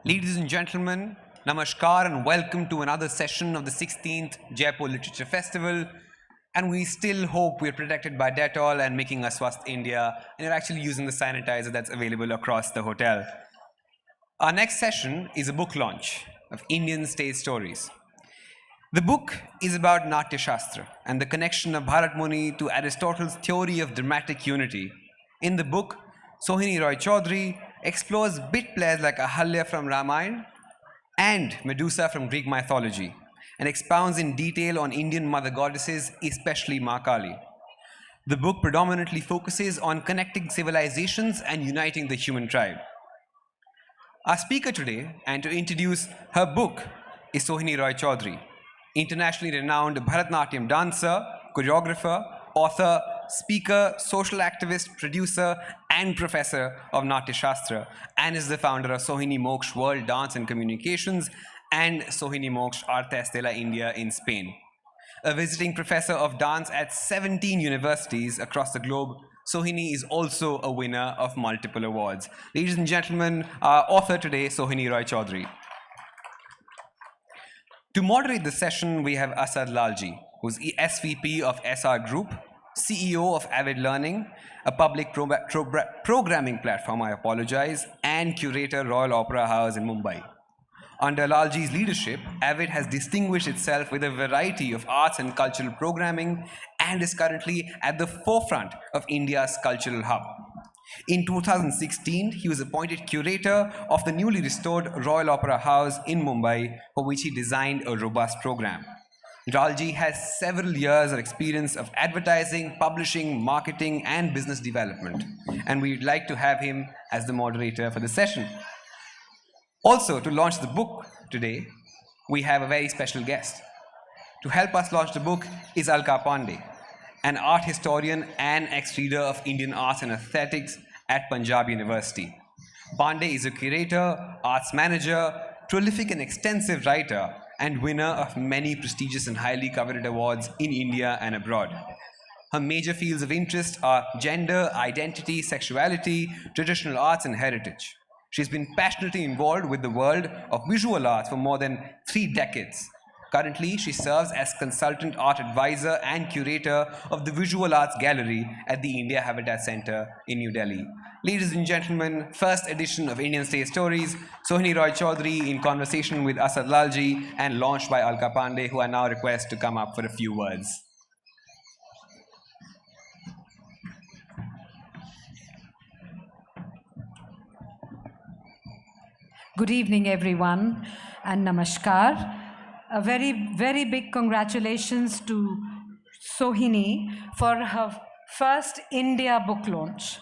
Ladies and gentlemen, namaskar and welcome to another session of the 16th Jaipur Literature Festival. And we still hope we're protected by Dettol and making us Swasth India, and you're actually using the sanitizer that's available across the hotel. Our next session is a book launch of Indian stage stories. The book is about Natyasastra and the connection of Bharat Muni to Aristotle's theory of dramatic unity. In the book, Sohini Roychowdhury explores bit players like Ahalya from Ramayana and Medusa from Greek mythology and expounds in detail on Indian mother goddesses, especially Ma Kali. The book predominantly focuses on connecting civilizations and uniting the human tribe. Our speaker today, and to introduce her book, is Sohini Roychowdhury, internationally renowned Bharatanatyam dancer, choreographer, author, speaker, social activist, producer, and professor of Natyasastra, and is the founder of Sohinimoksha World Dance and Communications and Sohinimoksha Artes de la India in Spain. A visiting professor of dance at 17 universities across the globe, Sohini is also a winner of multiple awards. Ladies and gentlemen, our author today, Sohini Roychowdhury. To moderate the session, we have Asad Lalljee, who's SVP of Essar Group, CEO of Avid Learning, a public programming platform, and curator Royal Opera House in Mumbai. Under Laljee's leadership, Avid has distinguished itself with a variety of arts and cultural programming and is currently at the forefront of India's cultural hub. In 2016, he was appointed curator of the newly restored Royal Opera House in Mumbai, for which he designed a robust program. Lalljee has several years of experience of advertising, publishing, marketing, and business development, and we'd like to have him as the moderator for the session. Also, to launch the book today, we have a very special guest. To help us launch the book is Alka Pande, an art historian and ex-reader of Indian arts and aesthetics at Punjab University. Pande is a curator, arts manager, prolific and extensive writer, and winner of many prestigious and highly coveted awards in India and abroad. Her major fields of interest are gender, identity, sexuality, traditional arts, and heritage. She's been passionately involved with the world of visual arts for more than 3 decades. Currently, she serves as consultant art advisor and curator of the Visual Arts Gallery at the India Habitat Center in New Delhi. Ladies and gentlemen, first edition of Indian Stage Stories, Sohini Roychowdhury in conversation with Asad Lalljee and launched by Alka Pande, who I now request to come up for a few words. Good evening, everyone, and namaskar. A very, very big congratulations to Sohini for her first India book launch.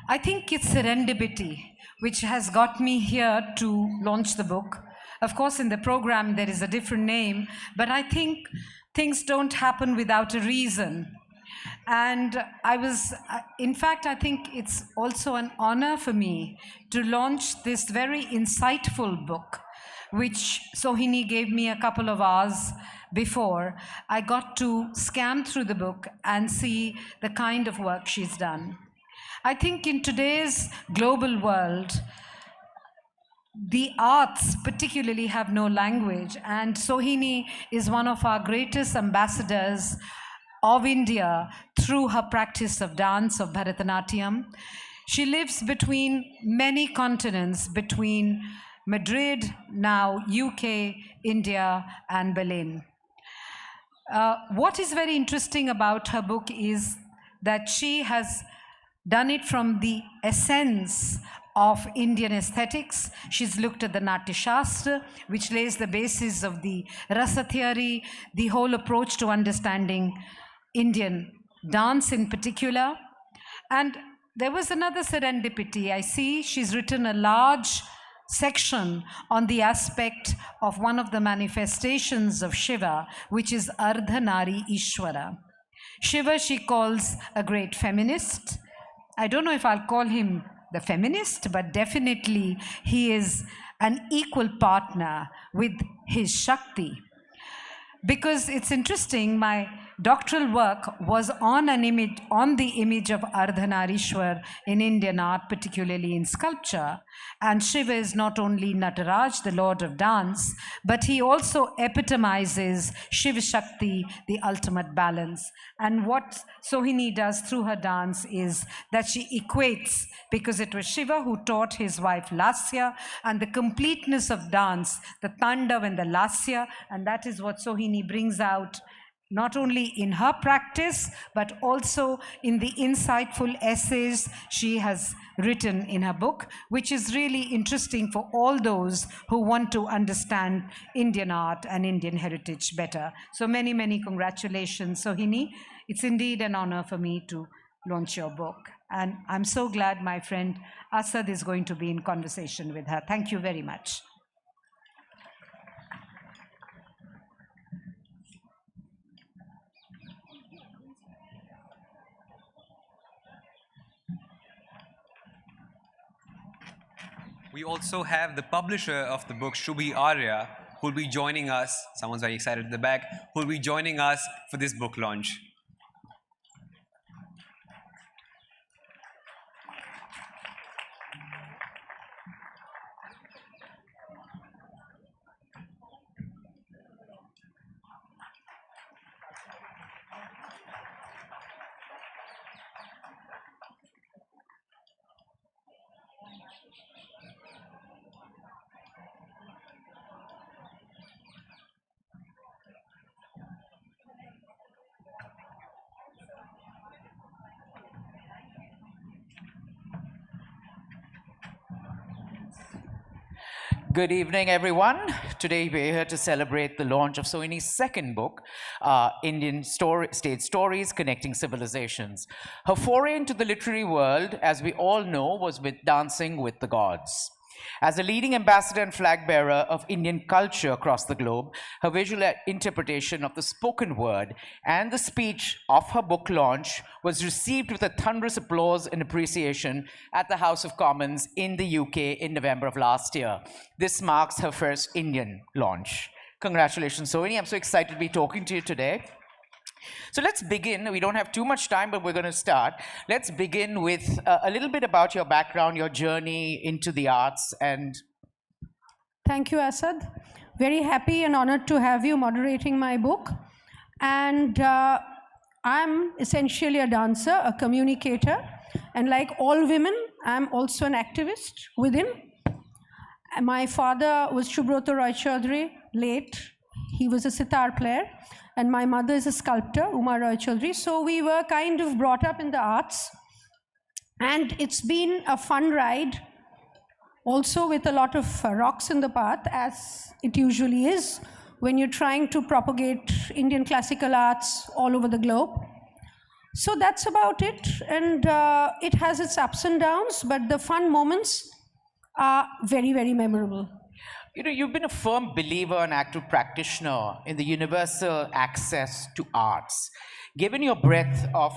I think it's serendipity which has got me here to launch the book. Of course, in the program there is a different name, but I think things don't happen without a reason. And in fact, I think it's also an honor for me to launch this very insightful book, which Sohini gave me a couple of hours before. I got to scan through the book and see the kind of work she's done. I think in today's global world, the arts particularly have no language, and Sohini is one of our greatest ambassadors of India through her practice of dance, of Bharatanatyam. She lives between many continents, between Madrid, now UK, India, and Berlin. What is very interesting about her book is that she has done it from the essence of Indian aesthetics. She's looked at the Natyashastra, which lays the basis of the rasa theory, the whole approach to understanding Indian dance in particular. And there was another serendipity. I see she's written a large section on the aspect of one of the manifestations of Shiva, which is Ardhanari Ishwara. Shiva she calls a great feminist. I don't know if I'll call him the feminist, but definitely he is an equal partner with his Shakti. Because it's interesting, my doctoral work was on the image of Ardhanarishwar in Indian art, particularly in sculpture. And Shiva is not only Nataraj, the lord of dance, but he also epitomizes Shiva Shakti, the ultimate balance. And what Sohini does through her dance is that she equates, because it was Shiva who taught his wife Lasya, and the completeness of dance, the Tandav and the Lasya, and that is what Sohini brings out not only in her practice, but also in the insightful essays she has written in her book, which is really interesting for all those who want to understand Indian art and Indian heritage better. So many, many congratulations, Sohini. It's indeed an honor for me to launch your book. And I'm so glad my friend Asad is going to be in conversation with her. Thank you very much. We also have the publisher of the book, Shubhi Arya, who will be joining us. Someone's very excited at the back. Who will be joining us for this book launch. Good evening, everyone. Today we're here to celebrate the launch of Sohini's second book, Indian State Stories Connecting Civilizations. Her foray into the literary world, as we all know, was with Dancing with the Gods. As a leading ambassador and flag bearer of Indian culture across the globe, her visual interpretation of the spoken word and the speech of her book launch was received with a thunderous applause and appreciation at the House of Commons in the UK in November of last year. This marks her first Indian launch. Congratulations, Sohini. I'm so excited to be talking to you today. So let's begin. We don't have too much time, but we're going to start. Let's begin with a little bit about your background, your journey into the arts. And thank you, Asad. Very happy and honored to have you moderating my book. And I'm essentially a dancer, a communicator. And like all women, I'm also an activist within. My father was Sohini Roychowdhury, late. He was a sitar player. And my mother is a sculptor, Uma Roychowdhury. So we were kind of brought up in the arts. And it's been a fun ride, also with a lot of rocks in the path, as it usually is when you're trying to propagate Indian classical arts all over the globe. So that's about it. And it has its ups and downs, but the fun moments are very, very memorable. you know, you've been a firm believer and active practitioner in the universal access to arts. Given your breadth of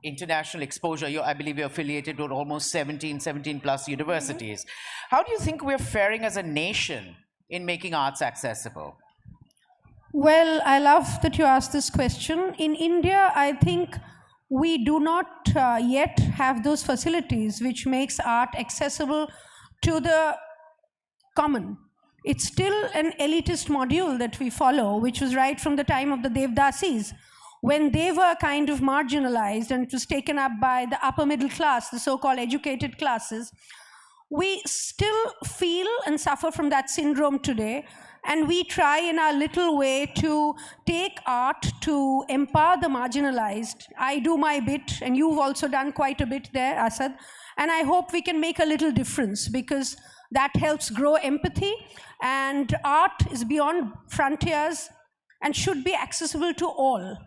international exposure, I believe you're affiliated with almost 17 plus universities. How do you think we're faring as a nation in making arts accessible? Well, I love that you asked this question. In India, I think we do not yet have those facilities which makes art accessible to the common. It's still an elitist module that we follow, which was right from the time of the Devdasis, when they were kind of marginalized and it was taken up by the upper middle class, the so-called educated classes. We still feel and suffer from that syndrome today, and we try in our little way to take art to empower the marginalized. I do my bit, and you've also done quite a bit there, Asad, and I hope we can make a little difference, because that helps grow empathy, and art is beyond frontiers and should be accessible to all.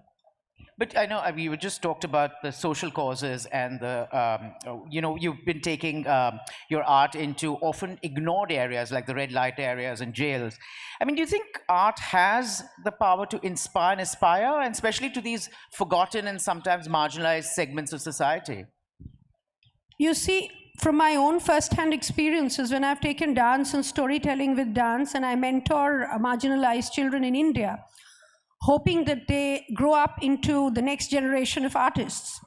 But I know you just talked about the social causes and the, you know, you've been taking your art into often ignored areas like the red light areas and jails. I mean, do you think art has the power to inspire and aspire, and especially to these forgotten and sometimes marginalized segments of society? You see, from my own first-hand experiences, when I've taken dance and storytelling with dance, and I mentor marginalized children in India, hoping that they grow up into the next generation of artists.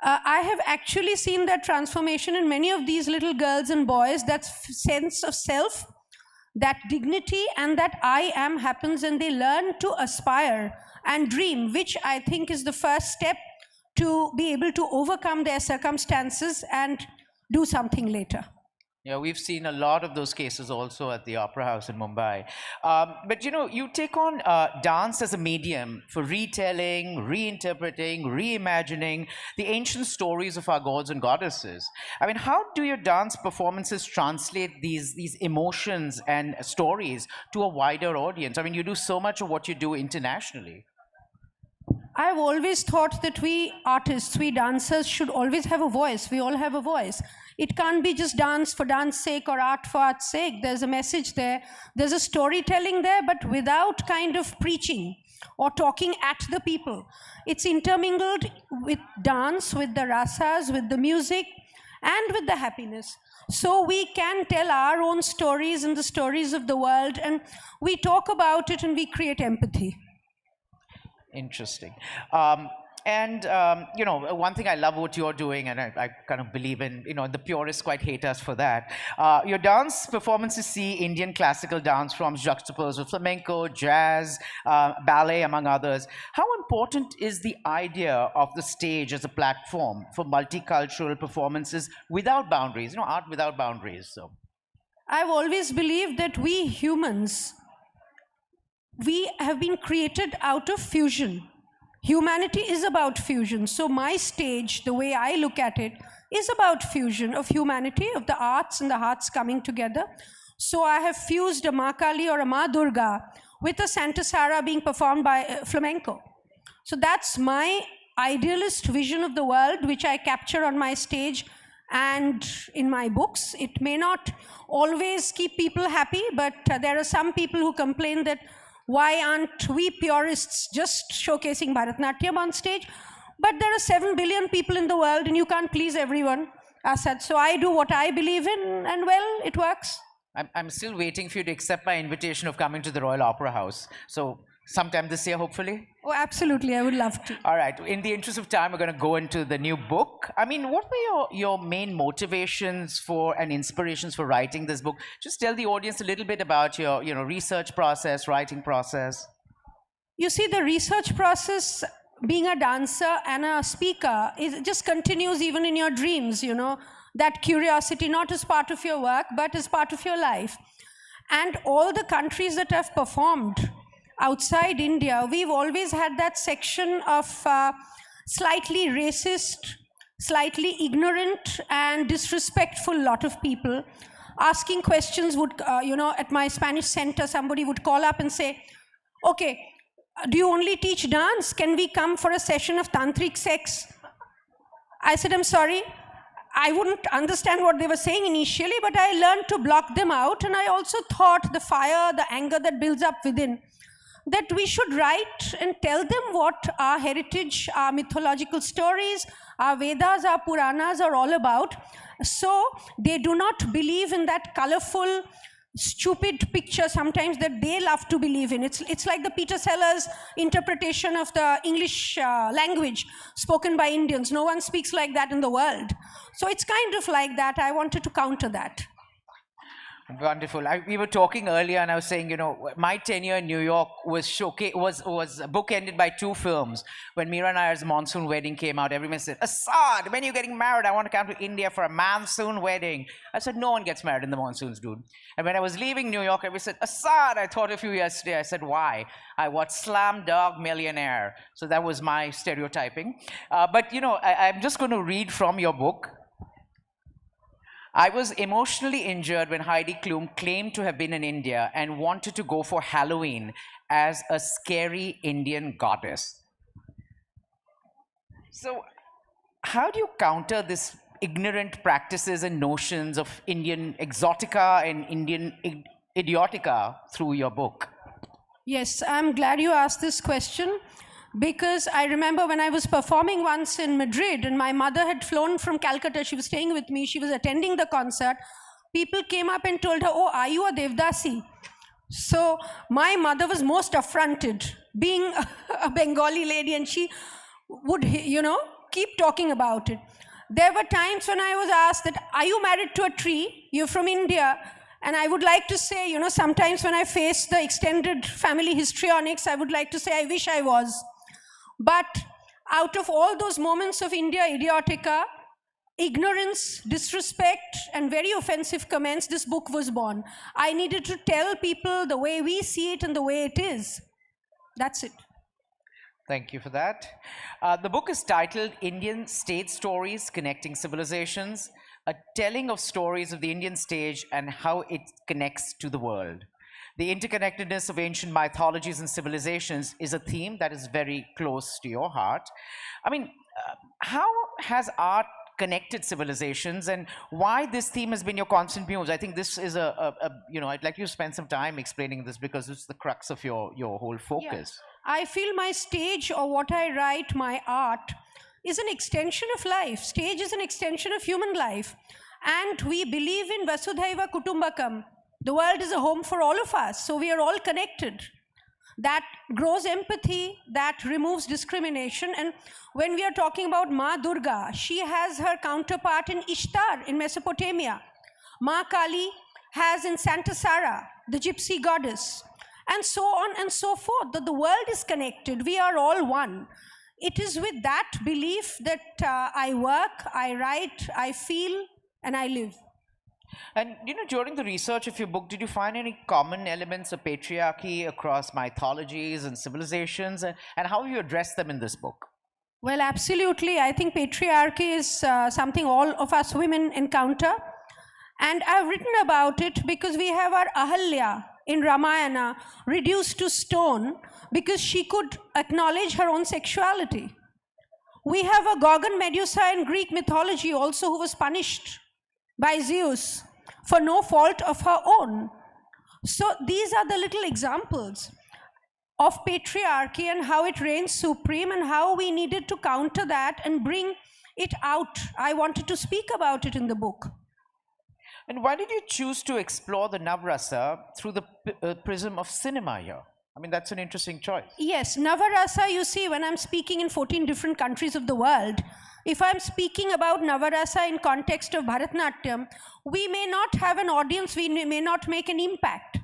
I have actually seen that transformation in many of these little girls and boys, that sense of self, that dignity, and that I am happens, and they learn to aspire and dream, which I think is the first step to be able to overcome their circumstances and do something later. Yeah, we've seen a lot of those cases also at the Opera House in Mumbai. But you know, you take on dance as a medium for retelling, reinterpreting, reimagining the ancient stories of our gods and goddesses. I mean, how do your dance performances translate these emotions and stories to a wider audience? I mean, you do so much of what you do internationally. I've always thought that we artists, we dancers should always have a voice. We all have a voice. It can't be just dance for dance sake or art for art's sake. There's a message there. There's a storytelling there, but without kind of preaching or talking at the people. It's intermingled with dance, with the rasas, with the music, and with the happiness. So we can tell our own stories and the stories of the world, and we talk about it and we create empathy. Interesting. You know, one thing I love what you're doing, and I kind of believe in, you know, the purists quite hate us for that. Your dance performances see Indian classical dance forms juxtaposed with flamenco, jazz, ballet, among others. How important is the idea of the stage as a platform for multicultural performances without boundaries, you know, art without boundaries? So, I've always believed that we humans, we have been created out of fusion. Humanity is about fusion. So my stage, the way I look at it, is about fusion of humanity, of the arts and the hearts coming together. So I have fused a Ma Kali or a Ma Durga with a Santa Sara being performed by flamenco. So that's my idealist vision of the world, which I capture on my stage and in my books. It may not always keep people happy, but there are some people who complain that why aren't we purists just showcasing Bharatanatyam on stage? But there are 7 billion people in the world and you can't please everyone, Asad. So I do what I believe in, and well, it works. I'm still waiting for you to accept my invitation of coming to the Royal Opera House. So sometime this year, hopefully? Oh, absolutely. I would love to. All right. In the interest of time, we're going to go into the new book. I mean, what were your main motivations for and inspirations for writing this book? Just tell the audience a little bit about your, you know, research process, writing process. You see, the research process, being a dancer and a speaker, it just continues even in your dreams, you know, that curiosity, not as part of your work, but as part of your life. And all the countries that have performed outside India, we've always had that section of slightly racist, slightly ignorant and disrespectful lot of people asking questions. Would, you know, at my Spanish center, somebody would call up and say, okay, do you only teach dance? Can we come for a session of tantric sex? I said, I'm sorry. I wouldn't understand what they were saying initially, but I learned to block them out. And I also thought the fire, the anger that builds up within, that we should write and tell them what our heritage, our mythological stories, our Vedas, our Puranas are all about. So they do not believe in that colorful, stupid picture sometimes that they love to believe in. It's like the Peter Sellers interpretation of the English language spoken by Indians. No one speaks like that in the world. So it's kind of like that. I wanted to counter that. Wonderful. We were talking earlier, and I was saying, you know, my tenure in New York was bookended by 2 films. When Meera Nair's Monsoon Wedding came out, everyone said, Asad, when are you getting married? I want to come to India for a monsoon wedding. I said, no one gets married in the monsoons, dude. And when I was leaving New York, everyone said, Asad, I thought of you yesterday. I said, why? I watched Slam Dog Millionaire. So that was my stereotyping. But, you know, I'm just going to read from your book. I was emotionally injured when Heidi Klum claimed to have been in India and wanted to go for Halloween as a scary Indian goddess. So, how do you counter this ignorant practices and notions of Indian exotica and Indian idiotica through your book? Yes, I'm glad you asked this question, because I remember when I was performing once in Madrid and my mother had flown from Calcutta. She was staying with me. She was attending the concert. People came up and told her, oh, are you a Devdasi? So my mother was most affronted, being a Bengali lady, and she would, keep talking about it. There were times when I was asked that, are you married to a tree? You're from India. And I would like to say, sometimes when I face the extended family histrionics, I would like to say, I wish I was. But out of all those moments of India idiotica, ignorance, disrespect, and very offensive comments, this book was born. I needed to tell people the way we see it and the way it is. That's it. Thank you for that. The book is titled Indian State Stories Connecting Civilizations, a telling of stories of the Indian stage and how it connects to the world. The interconnectedness of ancient mythologies and civilizations is a theme that is very close to your heart. I mean, how has art connected civilizations, and why this theme has been your constant muse? I think this is I'd like you to spend some time explaining this, because it's the crux of your whole focus. Yeah. I feel my stage, or what I write, my art, is an extension of life. Stage is an extension of human life. And we believe in Vasudhaiva Kutumbakam. The world is a home for all of us, so we are all connected. That grows empathy, that removes discrimination. And when we are talking about Ma Durga, she has her counterpart in Ishtar in Mesopotamia. Ma Kali has in Santa Sara, the gypsy goddess, and so on and so forth, that the world is connected. We are all one. It is with that belief that I work, I write, I feel, and I live. And during the research of your book, did you find any common elements of patriarchy across mythologies and civilizations, and how have you addressed them in this book? Well, absolutely. I think patriarchy is something all of us women encounter. And I've written about it because we have our Ahalya in Ramayana reduced to stone because she could acknowledge her own sexuality. We have a Gorgon Medusa in Greek mythology also, who was punished by Zeus for no fault of her own. So these are the little examples of patriarchy and how it reigns supreme and how we needed to counter that and bring it out. I wanted to speak about it in the book. And why did you choose to explore the Navrasa through the prism of cinema here? I mean, that's an interesting choice. Yes, Navarasa, you see, when I'm speaking in 14 different countries of the world, if I'm speaking about Navarasa in context of Bharatanatyam, we may not have an audience, we may not make an impact.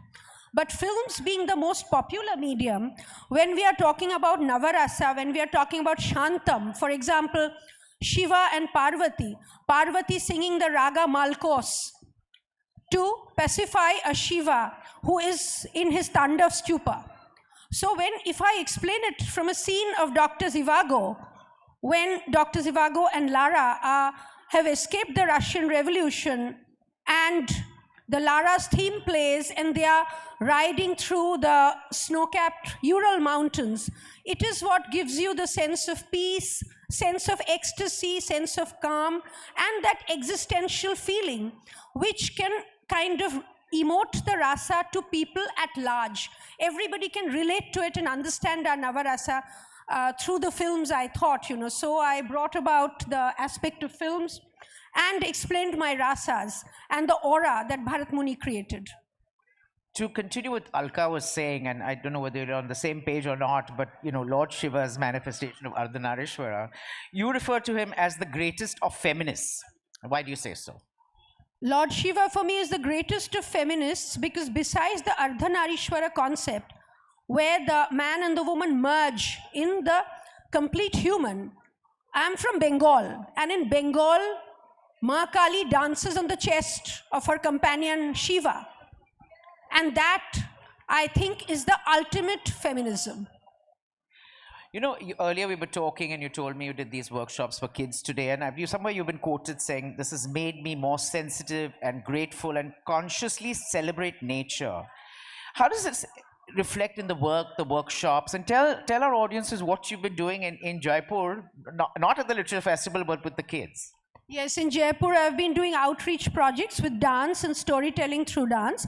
But films being the most popular medium, when we are talking about Navarasa, when we are talking about Shantam, for example, Shiva and Parvati singing the Raga Malkos to pacify a Shiva who is in his Tandav stupa. So if I explain it from a scene of Dr. Zhivago, when Dr. Zhivago and Lara have escaped the Russian Revolution and the Lara's theme plays and they are riding through the snow-capped Ural mountains, it is what gives you the sense of peace, sense of ecstasy, sense of calm, and that existential feeling which can kind of emote the rasa to people at large. Everybody can relate to it and understand our Navarasa through the films, I thought, So I brought about the aspect of films and explained my rasas and the aura that Bharat Muni created. To continue what Alka was saying, and I don't know whether you're on the same page or not, but Lord Shiva's manifestation of Ardhanarishwara, you refer to him as the greatest of feminists. Why do you say so? Lord Shiva for me is the greatest of feminists because besides the Ardhanarishwara concept, where the man and the woman merge in the complete human, I'm from Bengal, and in Bengal, Ma Kali dances on the chest of her companion Shiva. And that, I think, is the ultimate feminism. Earlier we were talking and you told me you did these workshops for kids today, and somewhere you've been quoted saying, this has made me more sensitive and grateful and consciously celebrate nature. How does this reflect in the work, the workshops, and tell our audiences what you've been doing in Jaipur, not at the Literature Festival, but with the kids? Yes, in Jaipur I've been doing outreach projects with dance and storytelling through dance.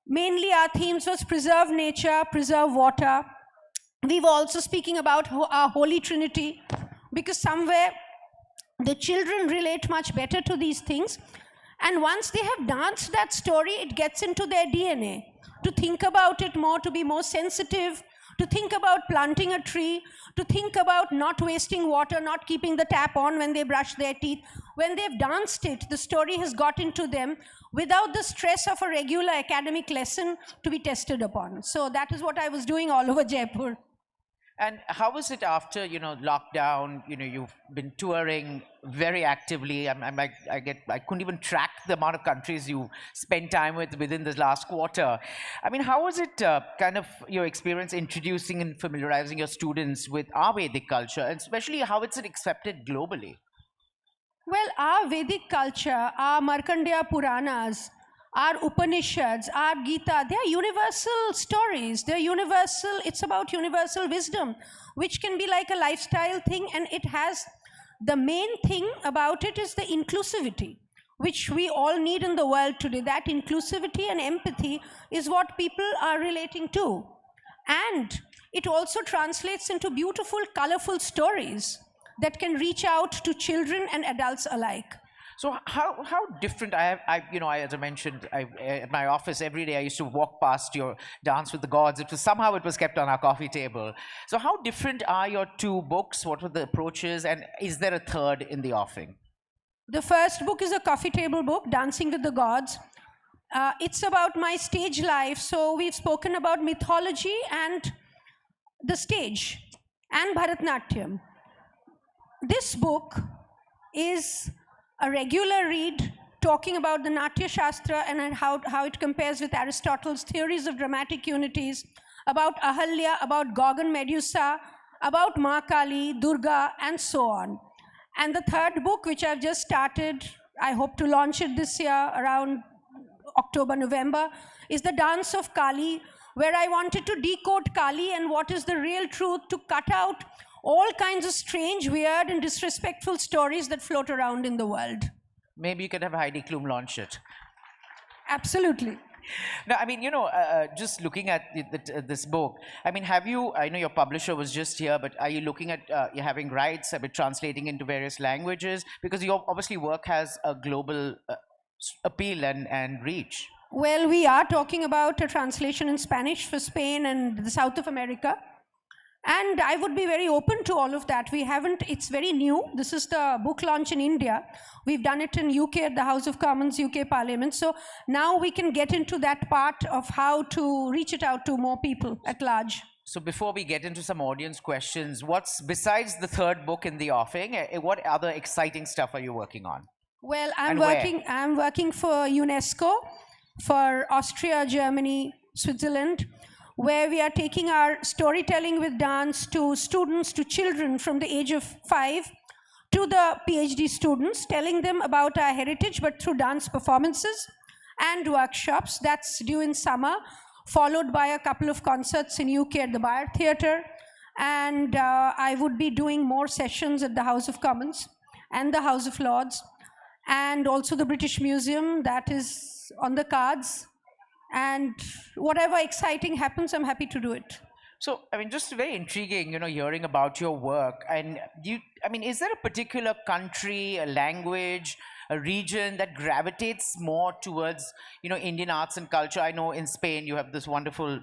Mainly our themes was preserve nature, preserve water. We were also speaking about our Holy Trinity because somewhere the children relate much better to these things. And once they have danced that story, it gets into their DNA to think about it more, to be more sensitive, to think about planting a tree, to think about not wasting water, not keeping the tap on when they brush their teeth. When they've danced it, the story has got into them without the stress of a regular academic lesson to be tested upon. So that is what I was doing all over Jaipur. And how was it after, lockdown? You've been touring very actively. I couldn't even track the amount of countries you spent time with within the last quarter. I mean, how was it kind of your experience introducing and familiarizing your students with our Vedic culture, and especially how it's accepted globally? Well, our Vedic culture, our Markandeya Puranas, our Upanishads, our Gita, they are universal stories. They're universal, it's about universal wisdom, which can be like a lifestyle thing, and it has, the main thing about it is the inclusivity, which we all need in the world today. That inclusivity and empathy is what people are relating to. And it also translates into beautiful, colorful stories that can reach out to children and adults alike. So how different, as I mentioned, at my office every day I used to walk past your Dance with the Gods. Somehow it was kept on our coffee table. So how different are your two books? What were the approaches? And is there a third in the offing? The first book is a coffee table book, Dancing with the Gods. It's about my stage life. So we've spoken about mythology and the stage and Bharatanatyam. This book is a regular read talking about the Natyasastra and how it compares with Aristotle's theories of dramatic unities, about Ahalya, about Gog and Medusa, about Ma Kali, Durga, and so on. And the third book, which I've just started, I hope to launch it this year around October, November, is The Dance of Kali, where I wanted to decode Kali and what is the real truth, to cut out all kinds of strange, weird, and disrespectful stories that float around in the world. Maybe you could have Heidi Klum launch it. Absolutely. Now, I mean, just looking at this book, I mean, I know your publisher was just here, but are you looking at you having rights, translating into various languages? Because your obviously work has a global appeal and reach. Well, we are talking about a translation in Spanish for Spain and the South of America. And I would be very open to all of that. It's very new. This is the book launch in India. We've done it in UK at the House of Commons, UK Parliament. So now we can get into that part of how to reach it out to more people at large. So before we get into some audience questions, besides the third book in the offing, what other exciting stuff are you working on? Well, I'm working for UNESCO, for Austria, Germany, Switzerland, where we are taking our storytelling with dance to students, to children from the age of 5 to the PhD students, telling them about our heritage, but through dance performances and workshops. That's due in summer, followed by a couple of concerts in UK at the Bayer Theatre. And I would be doing more sessions at the House of Commons and the House of Lords, and also the British Museum. That is on the cards. And whatever exciting happens, I'm happy to do it. So, I mean, just very intriguing, hearing about your work. And is there a particular country, a language, a region that gravitates more towards, Indian arts and culture? I know in Spain you have this wonderful,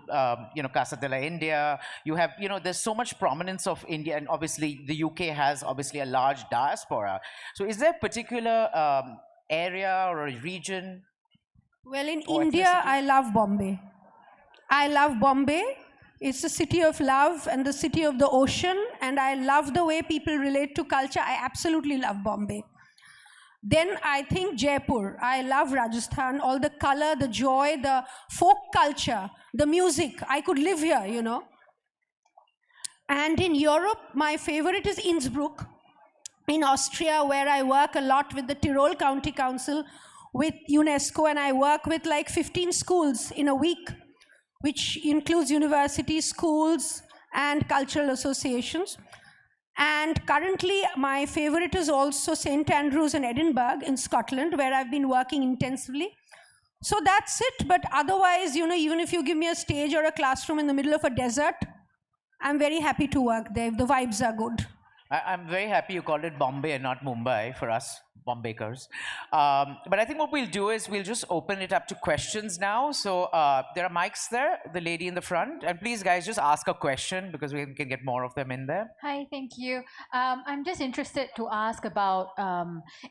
Casa de la India. You have, there's so much prominence of India, and obviously the UK has obviously a large diaspora. So, is there a particular area or a region? Well, in India, I love Bombay. I love Bombay. It's the city of love and the city of the ocean, and I love the way people relate to culture. I absolutely love Bombay. Then I think Jaipur. I love Rajasthan, all the color, the joy, the folk culture, the music. I could live here, And in Europe, my favorite is Innsbruck. In Austria, where I work a lot with the Tyrol County Council, with UNESCO, and I work with like 15 schools in a week, which includes universities, schools, and cultural associations. And currently, my favorite is also St. Andrews and Edinburgh in Scotland, where I've been working intensively. So that's it. But otherwise, even if you give me a stage or a classroom in the middle of a desert, I'm very happy to work there. The vibes are good. I'm very happy you called it Bombay and not Mumbai for us. Bombaykers. But I think what we'll do is we'll just open it up to questions now. So there are mics there, the lady in the front. And please, guys, just ask a question because we can get more of them in there. Hi, thank you. I'm just interested to ask about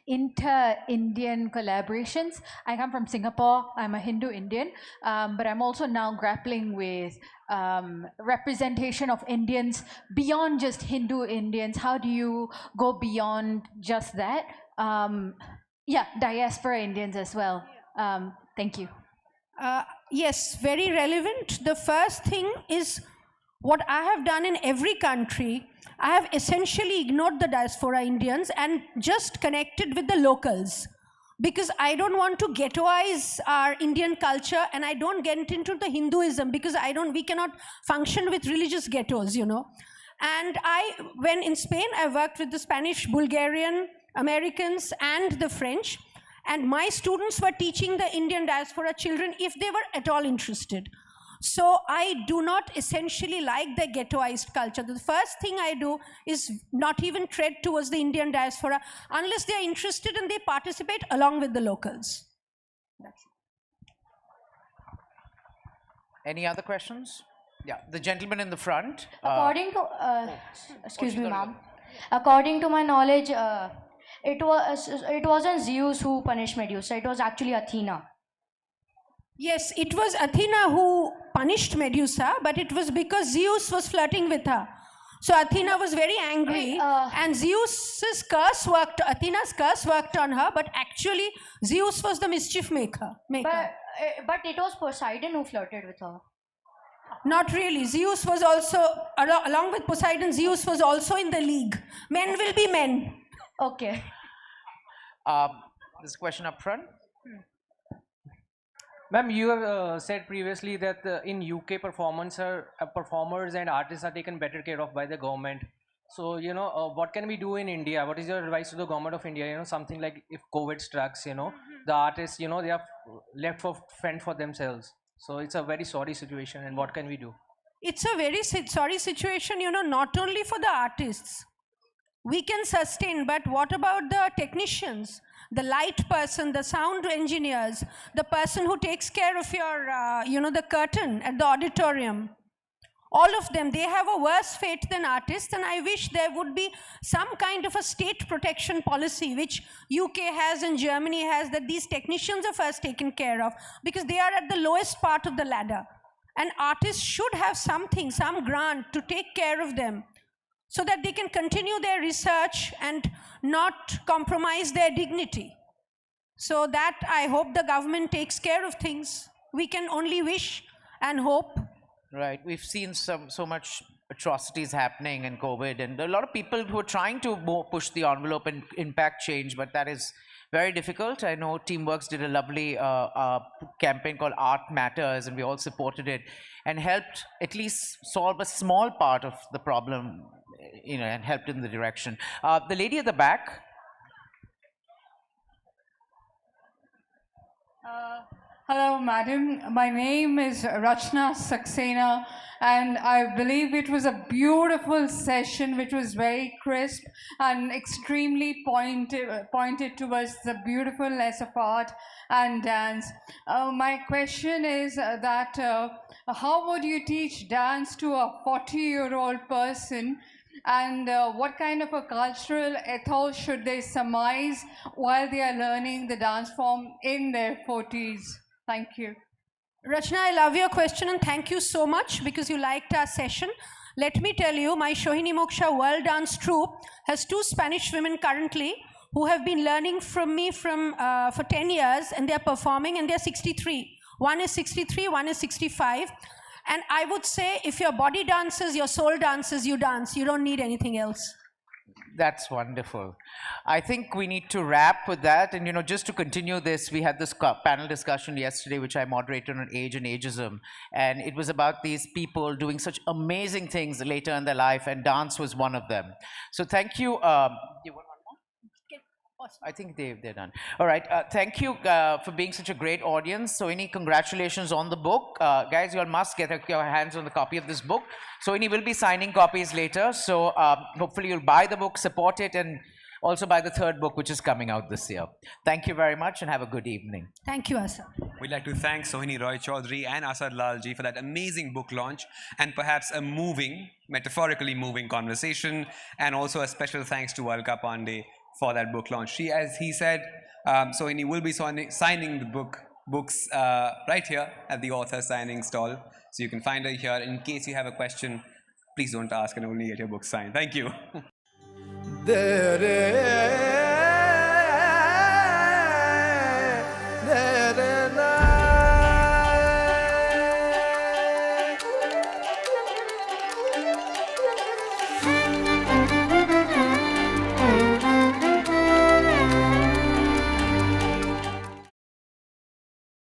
inter-Indian collaborations. I come from Singapore. I'm a Hindu Indian, but I'm also now grappling with representation of Indians beyond just Hindu Indians. How do you go beyond just that? Yeah, diaspora Indians as well. Thank you. Yes, very relevant. The first thing is what I have done in every country. I have essentially ignored the diaspora Indians and just connected with the locals, because I don't want to ghettoize our Indian culture, and I don't get into the Hinduism because we cannot function with religious ghettos, you know. And when in Spain, I worked with the Spanish, Bulgarian, Americans, and the French. And my students were teaching the Indian diaspora children if they were at all interested. So I do not essentially like the ghettoized culture. The first thing I do is not even tread towards the Indian diaspora unless they are interested and they participate along with the locals. That's it. Any other questions? Yeah, the gentleman in the front. According to, excuse me, ma'am. According to my knowledge, it wasn't Zeus who punished Medusa. It was actually Athena. Yes, it was Athena who punished Medusa, but it was because Zeus was flirting with her. So Athena was very angry, and Athena's curse worked on her, but actually Zeus was the mischief maker. But it was Poseidon who flirted with her. Not really. Zeus was also, along with Poseidon, Zeus was also in the league. Men will be men. Okay. This question up front. Ma'am, you have said previously that in UK performers and artists are taken better care of by the government. So, you know, what can we do in India? What is your advice to the government of India? You know, something like if COVID strikes, you know, the artists, you know, they are left for fend for themselves. So it's a very sorry situation, and what can we do? It's a very sorry situation, you know, not only for the artists. We can sustain, but what about the technicians, the light person, the sound engineers, the person who takes care of your, you know, the curtain at the auditorium? All of them, they have a worse fate than artists, and I wish there would be some kind of a state protection policy, which UK has and Germany has, that these technicians are first taken care of, because they are at the lowest part of the ladder. And artists should have something, some grant to take care of them, so that they can continue their research and not compromise their dignity. So that I hope the government takes care of things. We can only wish and hope. Right. We've seen so much atrocities happening in COVID, and there are a lot of people who are trying to push the envelope and impact change, but that is very difficult. I know Teamworks did a lovely campaign called Art Matters, and we all supported it and helped at least solve a small part of the problem, you know, and helped in the direction. The lady at the back. Hello, madam. My name is Rachna Saxena, and I believe it was a beautiful session which was very crisp and extremely pointed towards the beautifulness of art and dance. My question is that how would you teach dance to a 40-year-old person, and what kind of a cultural ethos should they surmise while they are learning the dance form in their 40s? Thank you. Rachna, I love your question, and thank you so much because you liked our session. Let me tell you, my Sohinimoksha World Dance Troupe has 2 Spanish women currently who have been learning from me for 10 years, and they're performing, and they're 63. One is 63, one is 65. And I would say, if your body dances, your soul dances, you dance. You don't need anything else. That's wonderful. I think we need to wrap with that. And, you know, just to continue this, we had this panel discussion yesterday, which I moderated on age and ageism. And it was about these people doing such amazing things later in their life, and dance was one of them. So thank you. I think they're done. All right. Thank you for being such a great audience. Sohini, congratulations on the book. Guys, you all must get your hands on the copy of this book. Sohini will be signing copies later. So hopefully you'll buy the book, support it, and also by the third book, which is coming out this year. Thank you very much and have a good evening. Thank you, Asad. We'd like to thank Sohini Roychowdhury and Asad Lalljee for that amazing book launch and perhaps a moving, metaphorically moving conversation. And also a special thanks to Alka Pande for that book launch. She, as he said, Sohini will be signing the books right here at the author signing stall. So you can find her here. In case you have a question, please don't ask and only get your book signed. Thank you.